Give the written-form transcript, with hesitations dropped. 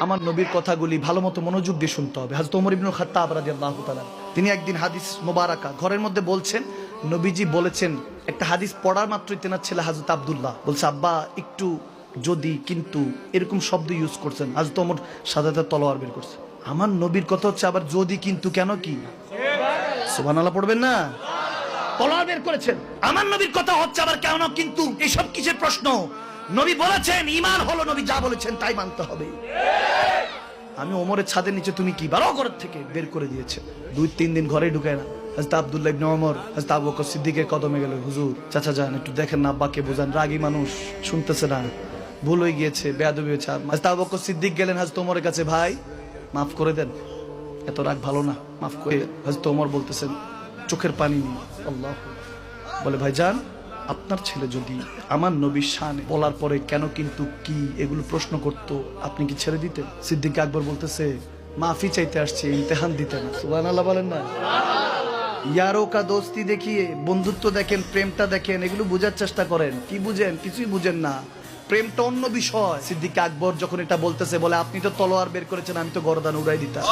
আমার নবীর কথাগুলি ভালো মতো মনোযোগ দিয়ে শুনতে হবে। হযরত ওমর ইবনে খাত্তাব রাদিয়াল্লাহু তাআলা তিনি একদিন হাদিস মোবারকা ঘরের মধ্যে বলছেন, নবীজি বলেছেন, একটা হাদিস পড়ার মাত্রই তেনার ছেলে হযরত আব্দুল্লাহ বলছে, আব্বা একটু, যদি, কিন্তু, এরকম শব্দ ইউজ করছেন। হযরত ওমর সাথে তলোয়ার বের করছে। আমার নবীর কথা হচ্ছে আবার যদি, কিন্তু, কেন, কি? সুবহানাল্লাহ পড়বেন না? তলোয়ার বের করেছেন। আমার নবীর কথা হচ্ছে আবার কেন, কিন্তু, এসব কিসের প্রশ্ন? নবী বলেছেন ঈমান হলো নবী যা বলেছেন তাই মানতে হবে। আমি ওমরের ছাদের নিচে তুমি কি বারো ঘরের থেকে বের করে দিয়েছে। 2-3 দিন ঘরে ঢুকায় না। হযরত আব্দুল্লাহ ইবনে ওমর হযরত আবু বকর সিদ্দিকের কদমে গেল, হুজুর চাচা যান একটু দেখেন না, আব্বাকে বোঝান, রাগী মানুষ শুনতেছে না, ভুল হয়ে গিয়েছে, বেয়াদবি হয়েছে। হযরত আবু বকর সিদ্দিক গেলেন হযরত ওমরের কাছে, ভাই মাফ করে দেন, এত রাগ ভালো না, মাফ করে। হযরত ওমর বলতেছেন চোখের পানি নিয়ে, আল্লাহ বলে, ভাই যান, আপনার ছেলে যদি আমার নবীর শানে বলার পরে কেন, কিন্তু, কি এগুলো প্রশ্ন করতো, আপনি কি ছেড়ে দিতেন? সিদ্দিক আকবর বলতেছে, মাফি চাইতে আসছে, ইমতিহান দিতে না। সুবহানাল্লাহ বলেন না? ইয়ারো কা দোস্তি দেখিয়ে, বন্ধুত্ব দেখেন, প্রেমটা দেখেন, এগুলো বোঝার চেষ্টা করেন। কি বুঝেন? কিছুই বুঝেন না। প্রেমটা অন্য বিষয়। সিদ্দিক আকবর যখন এটা বলতেছে, বলে আপনি তো তলোয়ার বের করেছেন, আমি তো গর্দান উড়াই দিতাম।